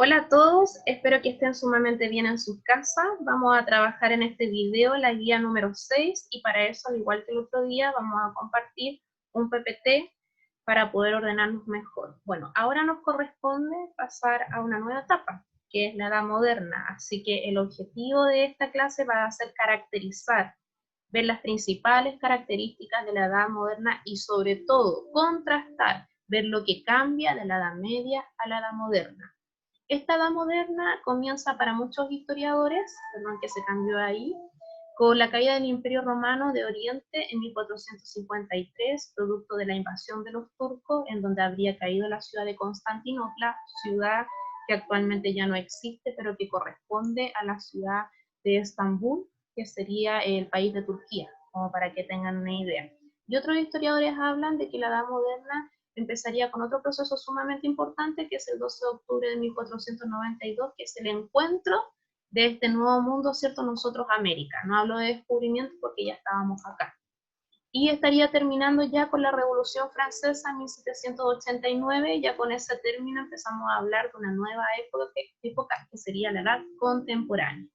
Hola a todos, espero que estén sumamente bien en sus casas. Vamos a trabajar en este video la guía número 6 y para eso, al igual que el otro día, vamos a compartir un PPT para poder ordenarnos mejor. Bueno, ahora nos corresponde pasar a una nueva etapa, que es la edad moderna, así que el objetivo de esta clase va a ser caracterizar, ver las principales características de la edad moderna y sobre todo contrastar, ver lo que cambia de la edad media a la edad moderna. Esta edad moderna comienza para muchos historiadores, perdón que se cambió ahí, con la caída del Imperio Romano de Oriente en 1453, producto de la invasión de los turcos, en donde habría caído la ciudad de Constantinopla, ciudad que actualmente ya no existe, pero que corresponde a la ciudad de Estambul, que sería el país de Turquía, como para que tengan una idea. Y otros historiadores hablan de que la edad moderna empezaría con otro proceso sumamente importante, que es el 12 de octubre de 1492, que es el encuentro de este nuevo mundo, ¿cierto? Nosotros América. No hablo de descubrimiento porque ya estábamos acá. Y estaría terminando ya con la Revolución Francesa en 1789, ya con ese término empezamos a hablar de una nueva época que sería la edad contemporánea.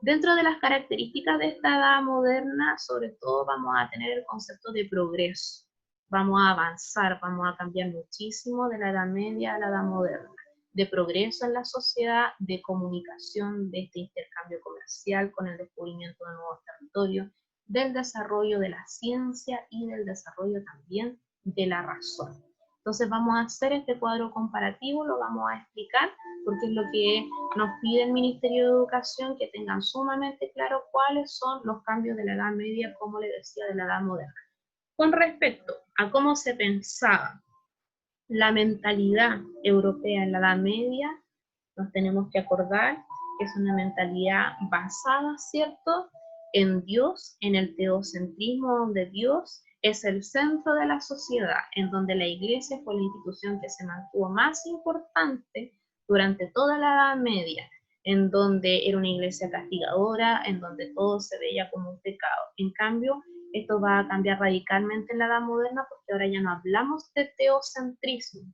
Dentro de las características de esta edad moderna, sobre todo vamos a tener el concepto de progreso. Vamos a avanzar, vamos a cambiar muchísimo de la edad media a la edad moderna, de progreso en la sociedad, de comunicación, de este intercambio comercial con el descubrimiento de nuevos territorios, del desarrollo de la ciencia y del desarrollo también de la razón. Entonces vamos a hacer este cuadro comparativo, lo vamos a explicar, porque es lo que nos pide el Ministerio de Educación, que tengan sumamente claro cuáles son los cambios de la Edad Media, como le decía, de la Edad Moderna. Con respecto a cómo se pensaba la mentalidad europea en la Edad Media, nos tenemos que acordar que es una mentalidad basada, ¿cierto?, en Dios, en el teocentrismo, donde Dios es el centro de la sociedad, en donde la iglesia fue la institución que se mantuvo más importante durante toda la Edad Media, en donde era una iglesia castigadora, en donde todo se veía como un pecado. En cambio, esto va a cambiar radicalmente en la Edad Moderna porque ahora ya no hablamos de teocentrismo,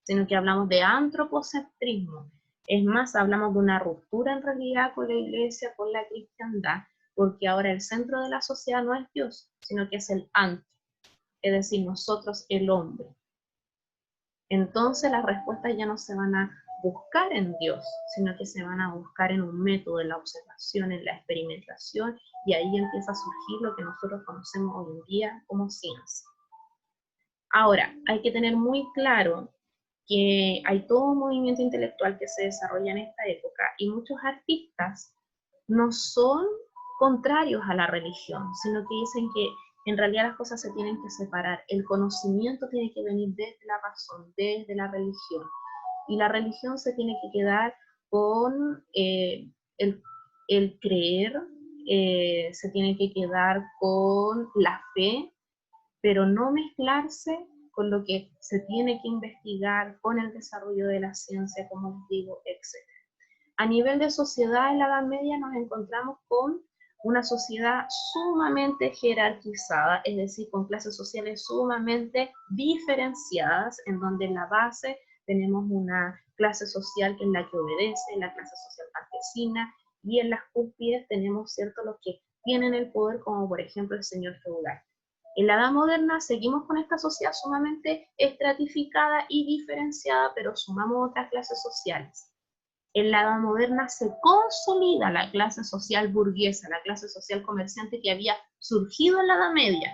sino que hablamos de antropocentrismo. Es más, hablamos de una ruptura en realidad con la iglesia, con la cristiandad, porque ahora el centro de la sociedad no es Dios, sino que es el antes, es decir, nosotros, el hombre. Entonces las respuestas ya no se van a buscar en Dios, sino que se van a buscar en un método, en la observación, en la experimentación, y ahí empieza a surgir lo que nosotros conocemos hoy en día como ciencia. Ahora, hay que tener muy claro que hay todo un movimiento intelectual que se desarrolla en esta época y muchos artistas no son contrarios a la religión, sino que dicen que en realidad las cosas se tienen que separar. El conocimiento tiene que venir desde la razón, desde la religión. Y la religión se tiene que quedar con el creer, se tiene que quedar con la fe, pero no mezclarse con lo que se tiene que investigar, con el desarrollo de la ciencia, como les digo, etc. A nivel de sociedad en la Edad Media nos encontramos con una sociedad sumamente jerarquizada, es decir, con clases sociales sumamente diferenciadas, en donde en la base tenemos una clase social que es la que obedece, la clase social campesina, y en las cúspides tenemos, ¿cierto?, los que tienen el poder, como por ejemplo el señor feudal. En la Edad Moderna seguimos con esta sociedad sumamente estratificada y diferenciada, pero sumamos otras clases sociales. En la Edad Moderna se consolida la clase social burguesa, la clase social comerciante que había surgido en la Edad Media.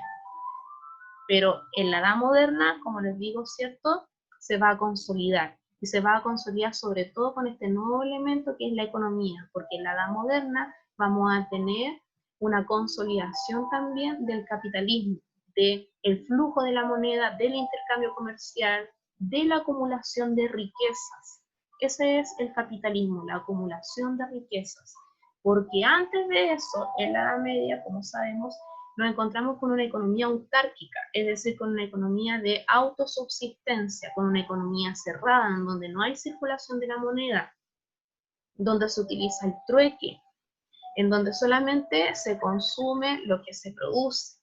Pero en la Edad Moderna, como les digo, ¿cierto?, se va a consolidar. Y se va a consolidar sobre todo con este nuevo elemento que es la economía, porque en la Edad Moderna vamos a tener una consolidación también del capitalismo, del flujo de la moneda, del intercambio comercial, de la acumulación de riquezas. Ese es el capitalismo, la acumulación de riquezas. Porque antes de eso, en la Edad Media, como sabemos, nos encontramos con una economía autárquica, es decir, con una economía de autosubsistencia, con una economía cerrada, en donde no hay circulación de la moneda, donde se utiliza el trueque, en donde solamente se consume lo que se produce.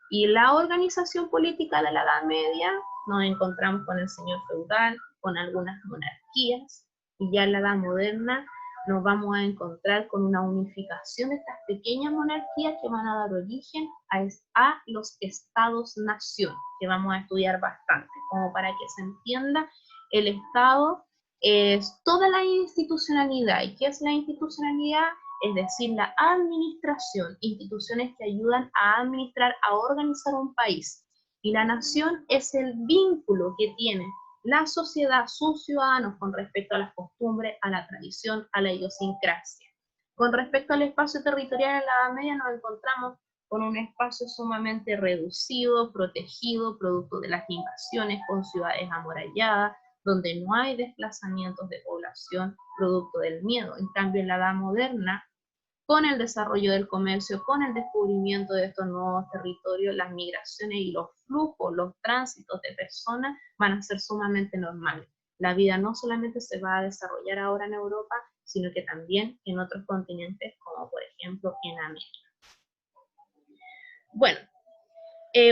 Y la organización política de la Edad Media nos encontramos con el señor feudal, con algunas monarquías, y ya en la Edad Moderna nos vamos a encontrar con una unificación de estas pequeñas monarquías que van a dar origen a los estados-nación, que vamos a estudiar bastante, como para que se entienda, el Estado es toda la institucionalidad. ¿Y qué es la institucionalidad? Es decir, la administración, instituciones que ayudan a administrar, a organizar un país. Y la nación es el vínculo que tiene la sociedad, sus ciudadanos, con respecto a las costumbres, a la tradición, a la idiosincrasia. Con respecto al espacio territorial en la Edad Media nos encontramos con un espacio sumamente reducido, protegido, producto de las invasiones, con ciudades amuralladas, donde no hay desplazamientos de población producto del miedo. En cambio, en la Edad Moderna, con el desarrollo del comercio, con el descubrimiento de estos nuevos territorios, las migraciones y los flujos, los tránsitos de personas van a ser sumamente normales. La vida no solamente se va a desarrollar ahora en Europa, sino que también en otros continentes, como por ejemplo en América. Bueno,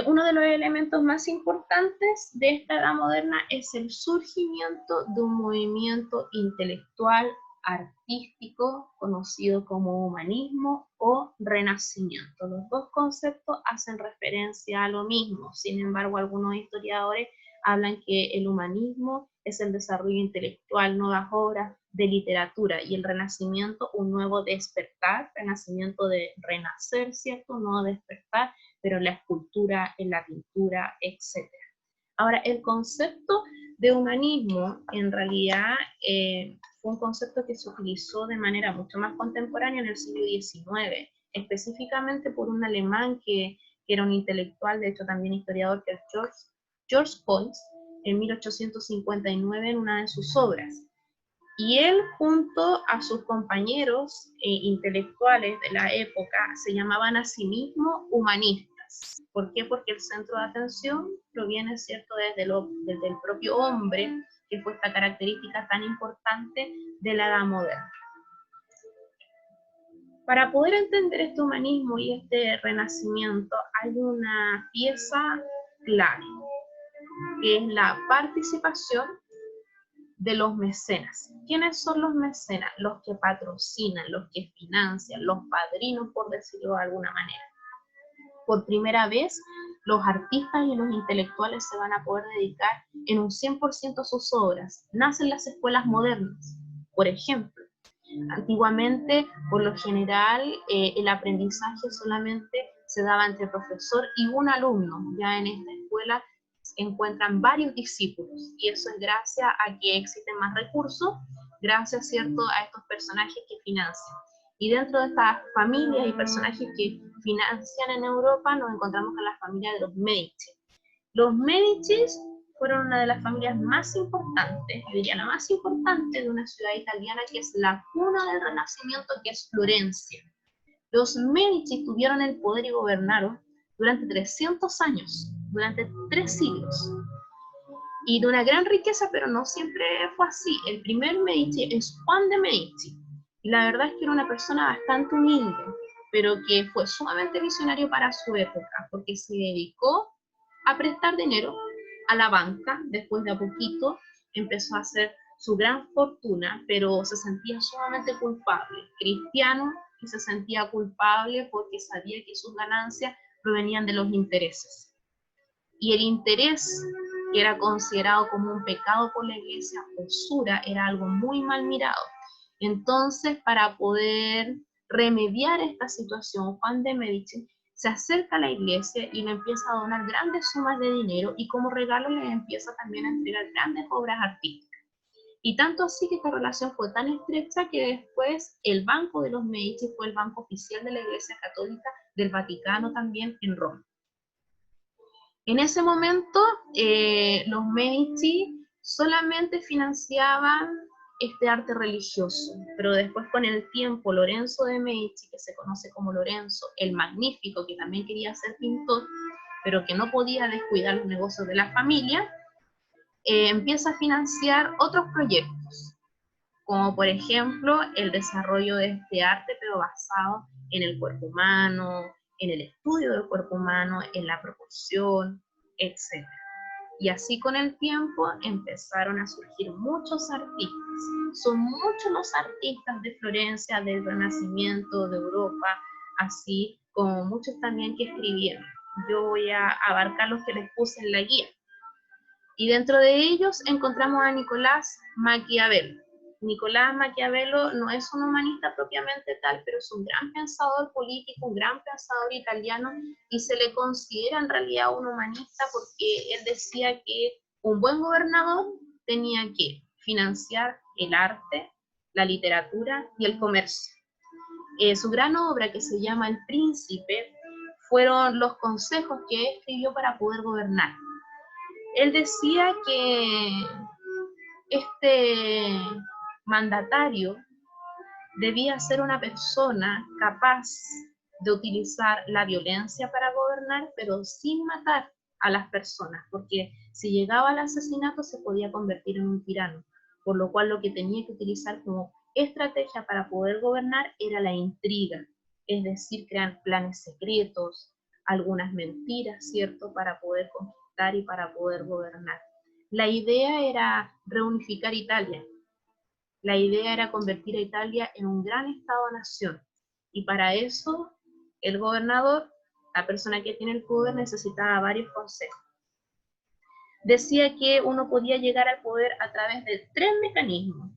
uno de los elementos más importantes de esta edad moderna es el surgimiento de un movimiento intelectual, artístico, conocido como humanismo o renacimiento. Los dos conceptos hacen referencia a lo mismo, sin embargo, algunos historiadores hablan que el humanismo es el desarrollo intelectual, nuevas obras de literatura, y el renacimiento un nuevo despertar, renacimiento de renacer, ¿cierto? Un nuevo despertar, pero en la escultura, en la pintura, etc. Ahora, el concepto de humanismo, en realidad, fue un concepto que se utilizó de manera mucho más contemporánea en el siglo XIX, específicamente por un alemán que era un intelectual, de hecho también historiador, que es George Pons, en 1859 en una de sus obras. Y él, junto a sus compañeros intelectuales de la época, se llamaban a sí mismos humanistas. ¿Por qué? Porque el centro de atención proviene, ¿cierto?, desde el propio hombre, que fue esta característica tan importante de la edad moderna. Para poder entender este humanismo y este renacimiento, hay una pieza clave, que es la participación de los mecenas. ¿Quiénes son los mecenas? Los que patrocinan, los que financian, los padrinos, por decirlo de alguna manera. Por primera vez, los artistas y los intelectuales se van a poder dedicar en un 100% a sus obras. Nacen las escuelas modernas, por ejemplo. Antiguamente, por lo general, el aprendizaje solamente se daba entre profesor y un alumno. Ya en esta escuela encuentran varios discípulos, y eso es gracias a que existen más recursos, gracias, ¿cierto?, a estos personajes que financian. Y dentro de estas familias y personajes que financian en Europa, nos encontramos con la familia de los Medici. Los Medici fueron una de las familias más importantes, yo diría la más importante, de una ciudad italiana que es la cuna del Renacimiento, que es Florencia. Los Medici tuvieron el poder y gobernaron durante 300 años, durante 3 siglos, y de una gran riqueza, pero no siempre fue así. El primer Medici es Juan de Medici, y la verdad es que era una persona bastante humilde, pero que fue sumamente visionario para su época, porque se dedicó a prestar dinero a la banca. Después de a poquito empezó a hacer su gran fortuna, pero se sentía sumamente culpable, cristiano, y se sentía culpable porque sabía que sus ganancias provenían de los intereses. Y el interés, que era considerado como un pecado por la iglesia, usura, era algo muy mal mirado. Entonces, para poder remediar esta situación, Juan de Medici se acerca a la iglesia y le empieza a donar grandes sumas de dinero, y como regalo le empieza también a entregar grandes obras artísticas. Y tanto así que esta relación fue tan estrecha que después el Banco de los Medici fue el banco oficial de la Iglesia Católica del Vaticano, también en Roma. En ese momento, los Medici solamente financiaban este arte religioso, pero después, con el tiempo, Lorenzo de Medici, que se conoce como Lorenzo el Magnífico, que también quería ser pintor, pero que no podía descuidar los negocios de la familia, empieza a financiar otros proyectos, como por ejemplo el desarrollo de este arte, pero basado en el cuerpo humano, en el estudio del cuerpo humano, en la proporción, etc. Y así con el tiempo empezaron a surgir muchos artistas, Son muchos los artistas de Florencia, del Renacimiento, de Europa, así como muchos también que escribieron. Yo voy a abarcar los que les puse en la guía. Y dentro de ellos encontramos a Nicolás Maquiavelo. Nicolás Maquiavelo no es un humanista propiamente tal, pero es un gran pensador político, un gran pensador italiano, y se le considera en realidad un humanista porque él decía que un buen gobernador tenía que financiar el arte, la literatura y el comercio. Su gran obra, que se llama El Príncipe, fueron los consejos que escribió para poder gobernar. Él decía que este mandatario debía ser una persona capaz de utilizar la violencia para gobernar, pero sin matar a las personas, porque si llegaba al asesinato se podía convertir en un tirano, por lo cual lo que tenía que utilizar como estrategia para poder gobernar era la intriga, es decir, crear planes secretos, algunas mentiras, ¿cierto?, para poder conquistar y para poder gobernar. La idea era reunificar Italia. La idea era convertir a Italia en un gran Estado-nación. Y para eso, el gobernador, la persona que tiene el poder, necesitaba varios consejos. Decía que uno podía llegar al poder a través de 3 mecanismos.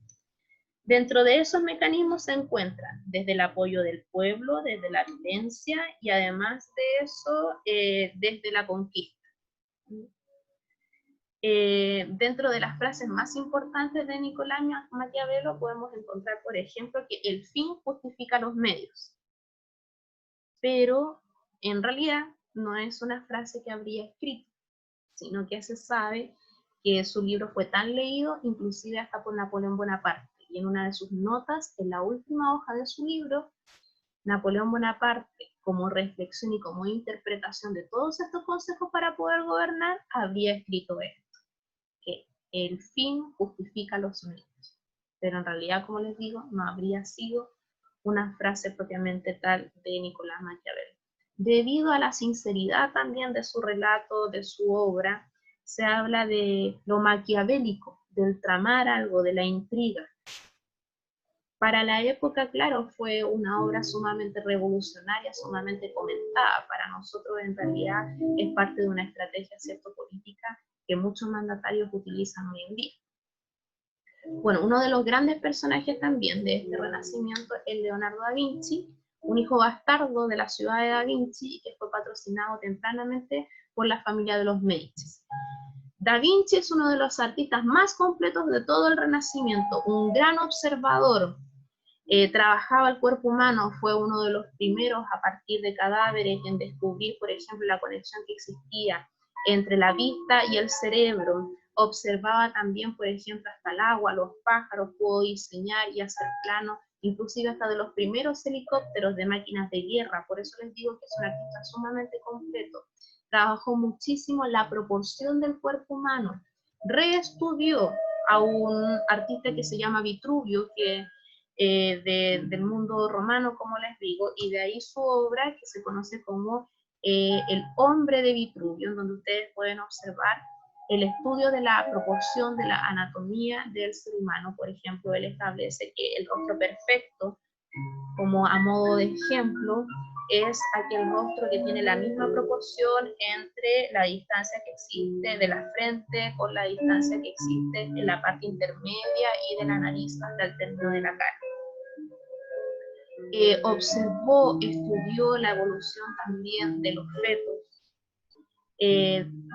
Dentro de esos mecanismos se encuentran desde el apoyo del pueblo, desde la violencia y además de eso, desde la conquista. Dentro de las frases más importantes de Nicolás Maquiavelo podemos encontrar, por ejemplo, que el fin justifica los medios. Pero en realidad no es una frase que habría escrito, sino que se sabe que su libro fue tan leído, inclusive hasta por Napoleón Bonaparte. Y en una de sus notas, en la última hoja de su libro, Napoleón Bonaparte, como reflexión y como interpretación de todos estos consejos para poder gobernar, habría escrito esto, que el fin justifica los medios. Pero en realidad, como les digo, no habría sido una frase propiamente tal de Nicolás Maquiavelo. Debido a la sinceridad también de su relato, de su obra, se habla de lo maquiavélico, del tramar algo, de la intriga. Para la época, claro, fue una obra sumamente revolucionaria, sumamente comentada. Para nosotros, en realidad, es parte de una estrategia, ¿cierto?, política que muchos mandatarios utilizan hoy en día. Bueno, uno de los grandes personajes también de este Renacimiento es Leonardo da Vinci, un hijo bastardo de la ciudad de Da Vinci que fue patrocinado tempranamente por la familia de los Médicis. Da Vinci es uno de los artistas más completos de todo el Renacimiento, un gran observador, trabajaba el cuerpo humano, fue uno de los primeros a partir de cadáveres en descubrir, por ejemplo, la conexión que existía entre la vista y el cerebro. Observaba también, por ejemplo, hasta el agua, los pájaros, pudo diseñar y hacer planos, inclusive hasta de los primeros helicópteros de máquinas de guerra. Por eso les digo que es un artista sumamente completo. Trabajó muchísimo la proporción del cuerpo humano. Reestudió a un artista que se llama Vitruvio, que del mundo romano, como les digo, y de ahí su obra que se conoce como El hombre de Vitruvio, en donde ustedes pueden observar el estudio de la proporción de la anatomía del ser humano. Por ejemplo, él establece que el rostro perfecto, como a modo de ejemplo, es aquel rostro que tiene la misma proporción entre la distancia que existe de la frente con la distancia que existe en la parte intermedia y de la nariz hasta el término de la cara. Observó, estudió la evolución también de los fetos,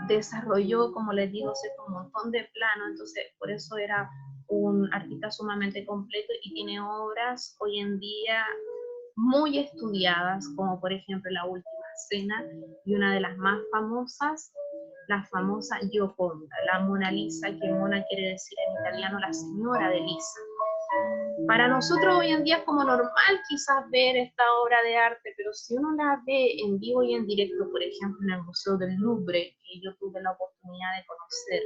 desarrolló, como les digo, un montón de planos, entonces por eso era un artista sumamente completo y tiene obras hoy en día muy estudiadas, como por ejemplo La Última Cena, y una de las más famosas, la famosa Gioconda, la Mona Lisa, que Mona quiere decir en italiano la señora de Lisa. Para nosotros hoy en día es como normal quizás ver esta obra de arte, pero si uno la ve en vivo y en directo, por ejemplo en el Museo del Louvre, que yo tuve la oportunidad de conocer,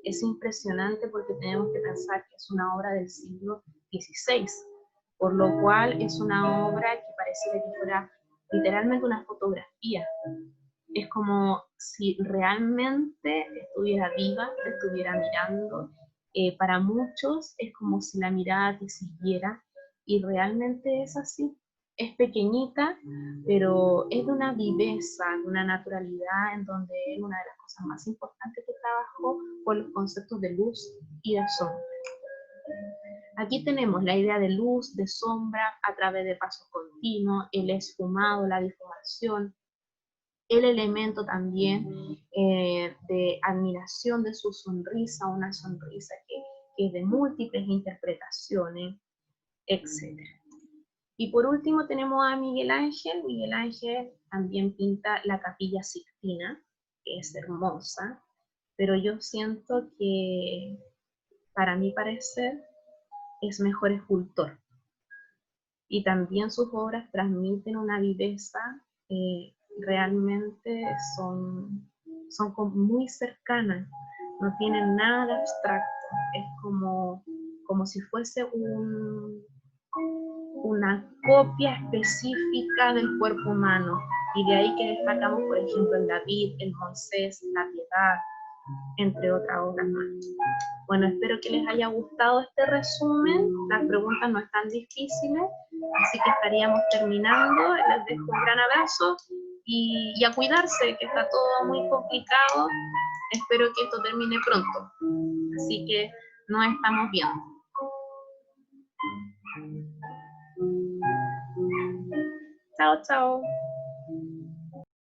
es impresionante porque tenemos que pensar que es una obra del siglo XVI, por lo cual es una obra que pareciera que fuera literalmente una fotografía. Es como si realmente estuviera viva, estuviera mirando, Para muchos es como si la mirada te siguiera y realmente es así. Es pequeñita, pero es de una viveza, de una naturalidad en donde él, una de las cosas más importantes que trabajó fue los conceptos de luz y de sombra. Aquí tenemos la idea de luz, de sombra, a través de pasos continuos, el esfumado, la difumación, el elemento también de admiración de su sonrisa, una sonrisa que es de múltiples interpretaciones, etc. Y por último tenemos a Miguel Ángel. Miguel Ángel también pinta la Capilla Sixtina, que es hermosa, pero yo siento que, para mi parecer, es mejor escultor. Y también sus obras transmiten una viveza, realmente son como muy cercanas, no tienen nada de abstracto, es como si fuese una copia específica del cuerpo humano. Y de ahí que destacamos, por ejemplo, el David, el Moisés, la Piedad, entre otras obras más. Bueno, espero que les haya gustado este resumen. Las preguntas no están difíciles, así que estaríamos terminando. Les dejo un gran abrazo y a cuidarse, que está todo muy complicado. Espero que esto termine pronto. Así que nos estamos viendo. Chao, chao.